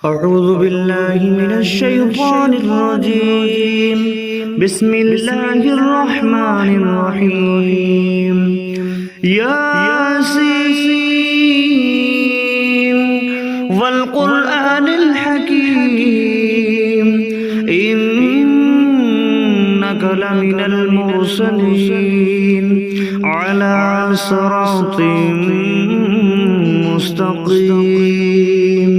أعوذ بالله من الشيطان الرجيم. بسم الله الرحمن الرحيم. ياسين والقرآن الحكيم إنك لمن المرسلين على صراط مستقيم.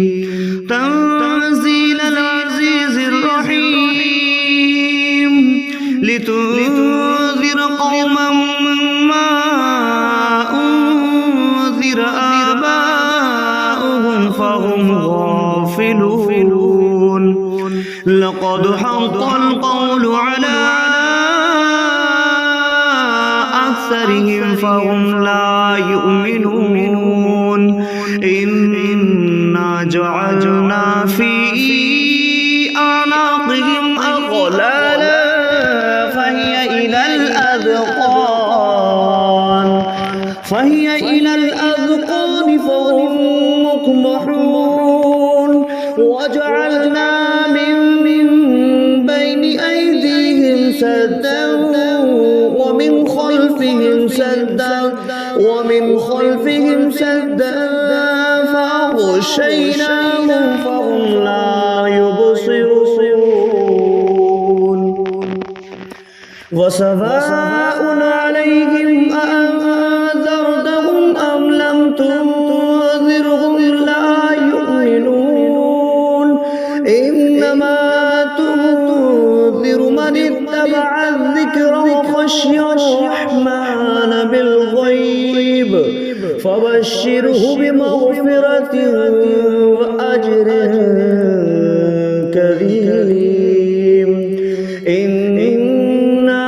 تنزيل العزيز الرحيم لتنذر قوما ما أنذر آباؤهم فهم غافلون. لقد حق القول على أكثرهم فهم لا يؤمنون. إنا جعلنا في أعناقهم أغلالا فهي إلى الأذقان فهم مقمحون. وجعلنا من بين أيديهم سدا ومن خلفهم سدا فأغشيناهم فهم لا يبصرون. وسواء عليهم أأنذرتهم أم لم تنذرهم لا يؤمنون. إنما تنذر من اتبع الذكر وخشي الرحمن بالغيب فبشره بمغفرة وأجر كريم. إنا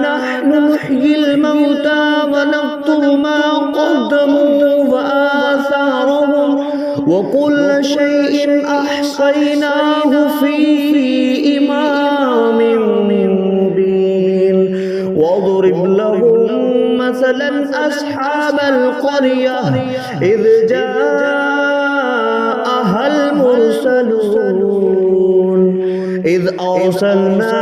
نحن نحيي الموتى ونكتب ما قدموا وآثارهم وكل شيء أحصيناه في إمام مبين. واضرب لهم مثلا أصحاب القرية إذ جاءها المرسلون إذ أرسلنا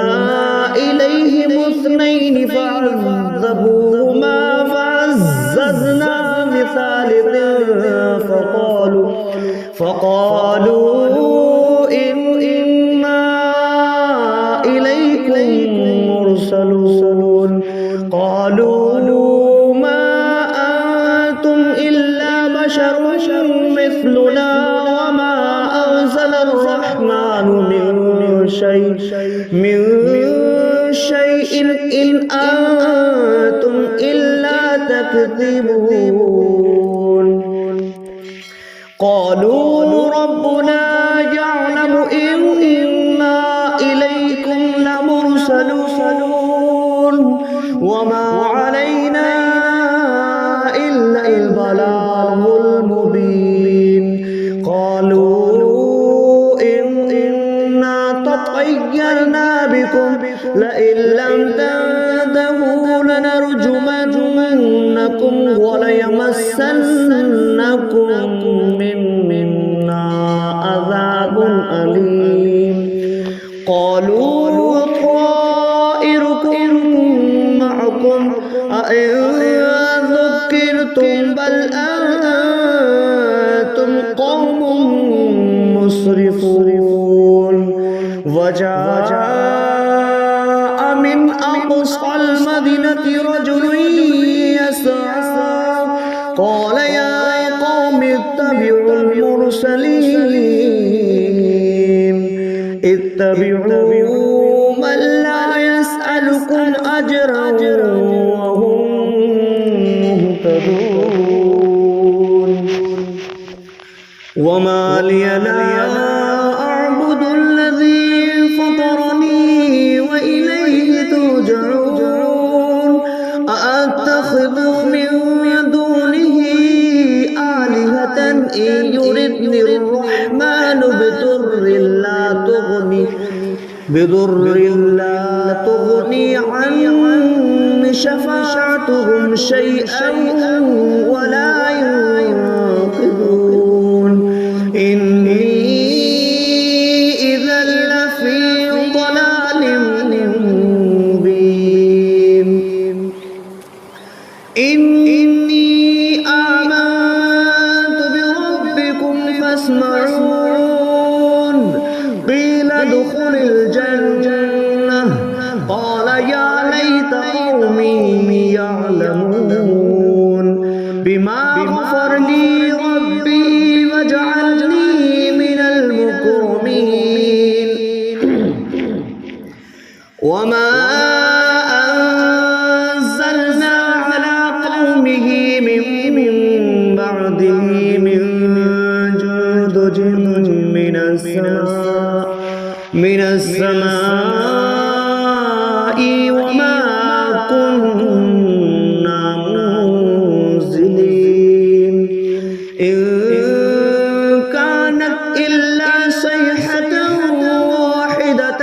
إليهم اثنين فعذبوهما فعززنا بثالث فقالوا إنا إليكم مرسلون. قالوا ما أنتم إلا بشر مثلنا وما أنزل الرحمن من شيء إن أنتم إلا تكذبون. قالوا ربنا يعلم إنا إليكم لمرسلون وما علينا إلا البلاغ المبين. قالوا إنا تطيرنا بكم لئن لم تنتهوا لنرجمنكم وليمسنكم منا عذاب أليم. قالوا طائركم معكم أئن ذكرتم بل أنتم قوم مسرفون. وجاء من أقصى المدينة رجل يسعى قال يا قوم اتبعوا المرسلين اتبعوا من لا يسألكم أجرا وهم مهتدون. وما لي لا أعبد الذي فطرني وإليه ترجعون. أأتخذ من دونه آلهة إن يردني الرحمن بضر لا تغني عني شفاعتهم شيئا ولا ينقذون. إني ادخل الجنة قال يا ليت قومي يعلمون بما غفر لي ربي وجعلني من المكرمين وما أنزلنا على قومه من بعده من جندج من السماء وما كنا منزلين إن كانت إلا صيحة واحدة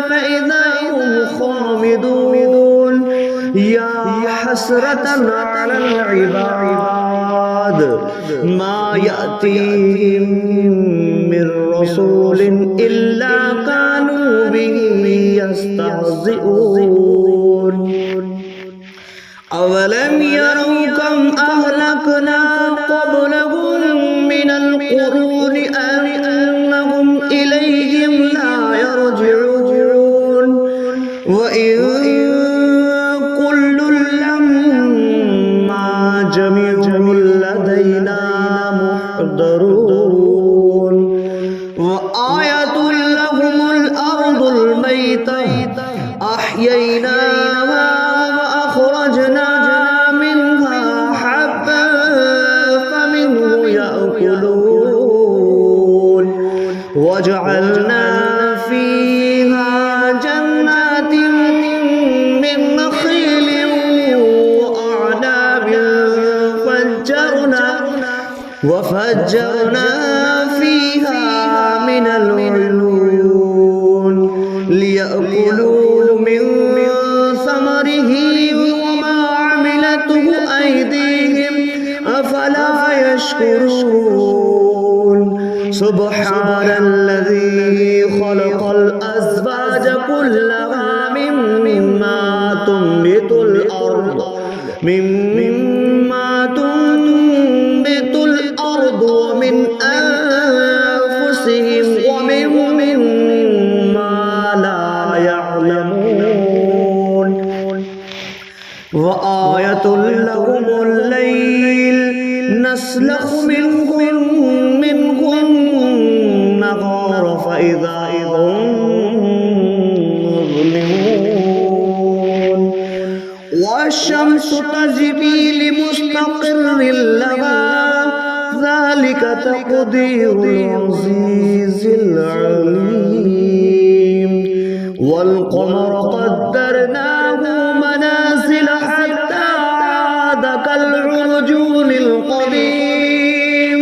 فإذا هم خامدون يا حسرة على العباد ما يأتيهم من رسول إلا كانوا به يستهزئون أولم يروا كم أهلكنا قبلهم من القرون أنهم إليهم لا يرجعون وإن كل لما جميع لدينا محضرون وآية لهم الأرض الميتة أحييناها وأخرجنا منها حبا فمنه يأكلون وجعلنا فيها جنات من نخيل وأعناب وفجرنا فيها من العيون ليأكلوا من ثمره وما عملته أيديهم أفلا يشكرون سبحان الذي خلق الأزواج كلها مما تنبت الأرض ومن أنفسهم ومما لا يعلمون وآية لهم الليل نسلخ منه النهار فإذا هم مظلمون والشمس تجري لمستقر لها ذلك تقدير العزيز العليم والقمر قدرناه منازل حتى عاد كالعرجون القديم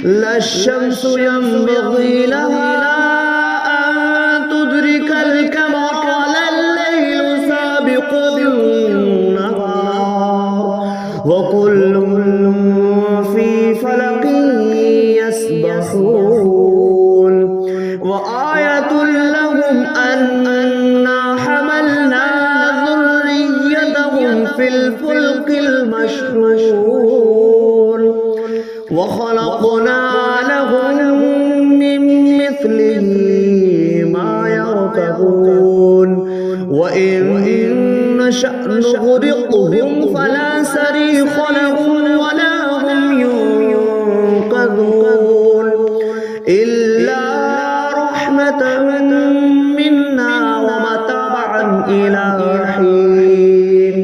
لا الشمس ينبغي لها أن تدرك القمر ولا الليل سابق النهار وكل في فلك يسبحون وآية لهم أنا حملنا ذريتهم في الفلك المشحون وخلقنا لهم من مثله ما يركبون وإن نشأ نغرقهم فلا صريخ لهم ولا هم ينقذون إلا رحمة منا ومتاعا إلى حين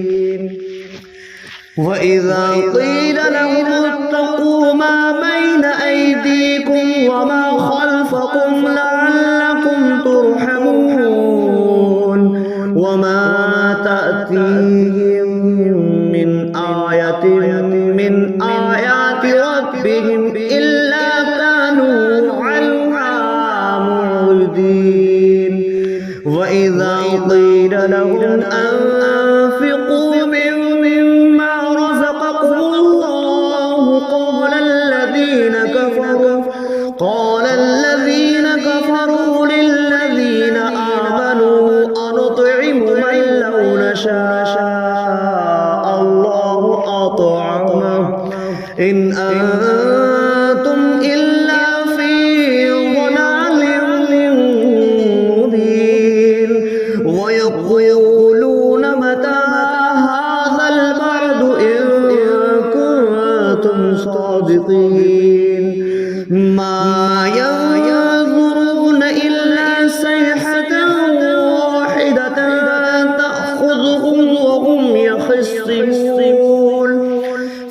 وإذا قيل لهم اتقوا ما بين أيديكم وما خلفكم لعلكم ترحمون وما تأتيهم من آية من آيات ربهم إلا كانوا عنها معرضين وإذا قيل لهم أنفقوا مما رزقكم الله قال الذين كفروا للذين آمنوا أنطعم من لو نشاء الله أطعمه إن أنتم إلا في ضلال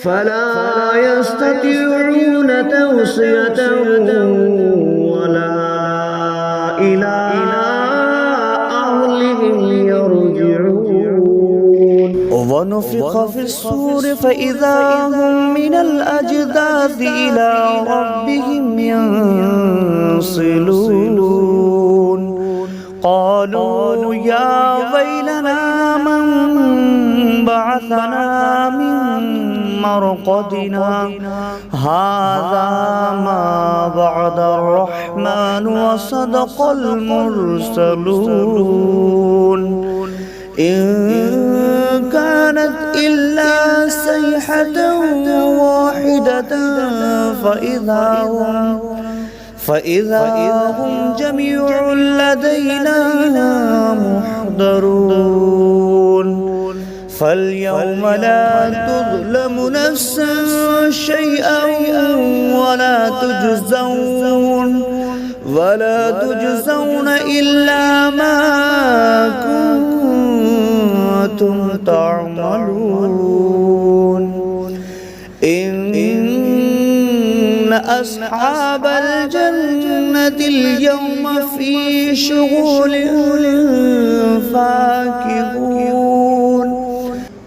فلا يستطيعون توصية ولا إلى أهلهم يرجعون ونفخ في الصور فإذا هم من الأجداث إلى ربهم ينصلون قالوا يا ويلنا من بعثنا من مرقدنا هذا ما بعد الرحمن وصدق المرسلون إن كانت إلا صيحة واحدة فإذا هم جميع لدينا محضرون فاليوم لا تظلم نفس شيئا ولا تجزون إلا ما كنتم تعملون إن أصحاب الجنة اليوم في شغل فاكهون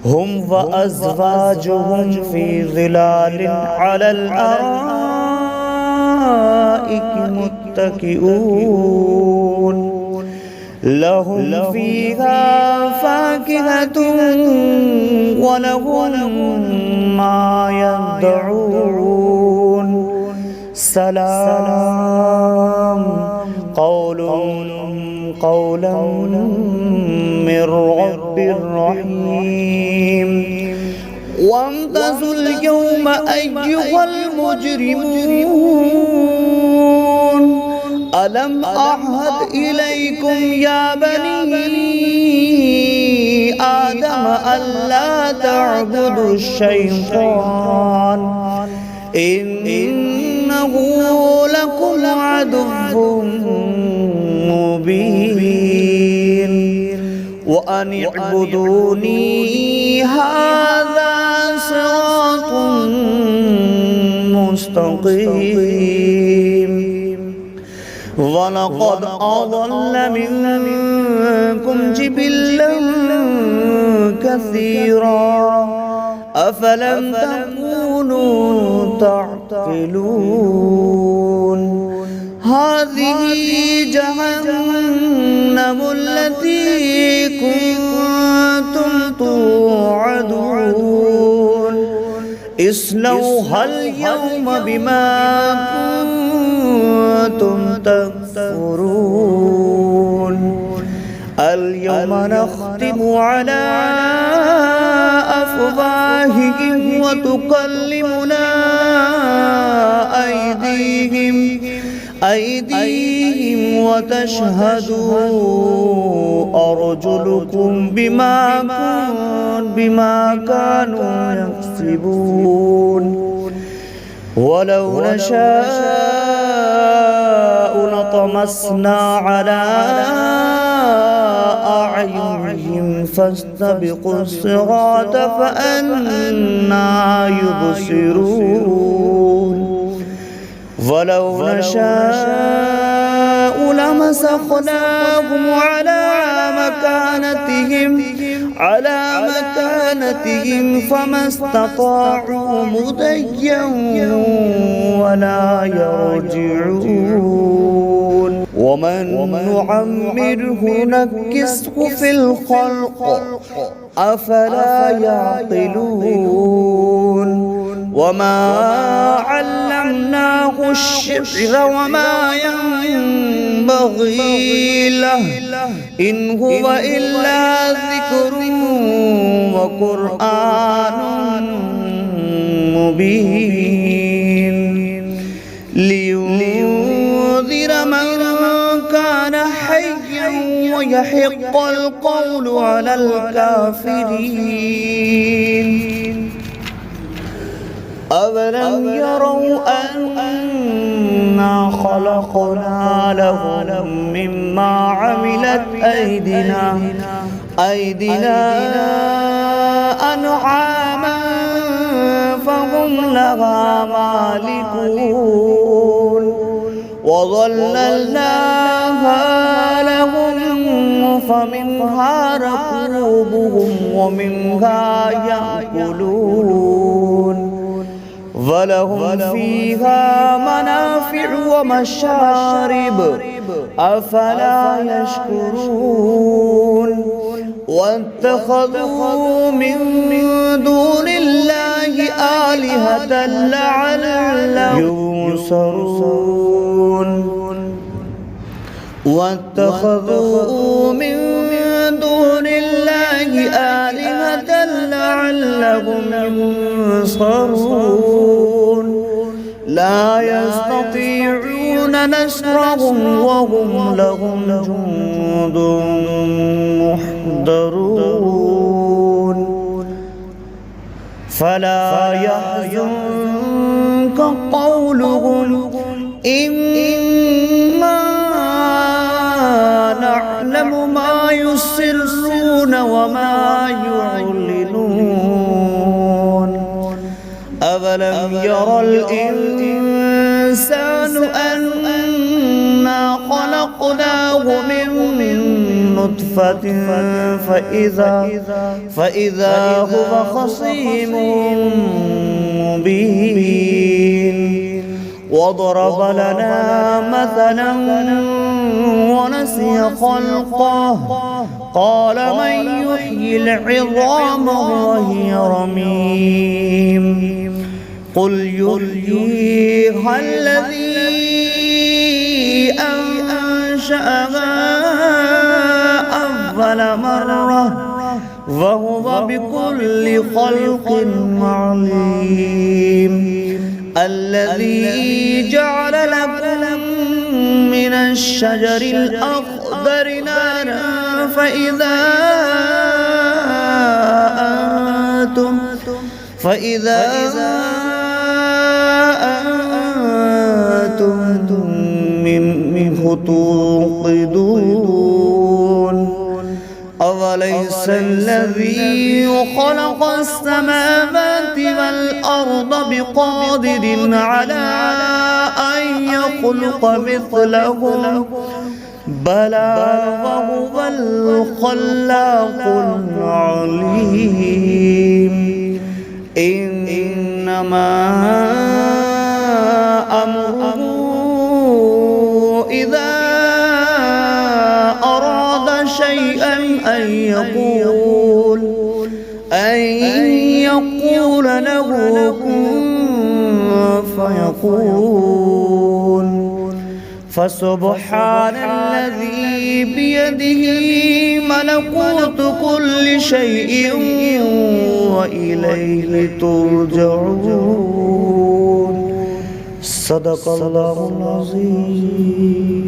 هم وأزواجهم في ظلال على الأرائك متكئون لهم فيها فاكهة ولهم ما يدعون سلام قولا من رب رحيم وامتازوا اليوم أيها المجرمون ألم أعهد إليكم يا بني آدم ألا تعبدوا الشيطان إنه لكم عدو مبين وأن اعبدوني هذا صراط مستقيم ولقد أضل منكم جبلا كثيرا أفلم تكونوا تعقلون هذه جهنم التي كنتم توعدون اصلوها اليوم بما كنتم تكفرون اليوم نختم على أفواههم وتكلمنا أيديهم وتشهد أرجلكم بما كانوا يكسبون ولو نشاء لطمسنا على أعينهم فاستبقوا الصراط فأنى يبصرون ولو نشاء لمسخناهم على مكانتهم فما استطاعوا مضيا ولا يرجعون ومن نعمره نكسه في الخلق أفلا يعقلون وما علمناه الشعر وما ينبغي له إن هو إلا ذكر وقرآن مبين لينذر من كان حيا ويحق القول على الكافرين أولم يروا أنا خلقنا لهم مما عملت أيدينا أنعاما فهم لها مالكون وظللناها لهم فمنها ركوبهم ومنها يأكلون ولهم فيها منافع ومشارب أفلا يشكرون واتخذوا من دون الله آلهة لعلهم ينصرون واتخذوا من دون الله آلهة لعلهم ينصرون لا يستطيعون نصرهم وهم لهم جند محضرون فلا يحزنك قولهم إنا نعلم ما يسرون وما يعلنون أولم يرى الإنسان أنا خلقناه من نطفة فإذا هو خصيم مبين وضرب لنا مثلا ونسي خلقه قال من يحيي العظام وهي رميم قل يحييها الذي أنشأها أول مرة وهو بكل خلق عليم الذي جعل لكم من الشجر الأخضر نارا فإذا أنتم منه توقدون أوليس الذي خلق السماوات والأرض بقادر على أن يخلق مثلهم بلى وهو الخلاق العليم إنما أمره إذا أراد شيئا أن يقول له كن فيكون فسبحان الذي بيده ملكوت كل شيء وإليه ترجعون صدق الله العظيم.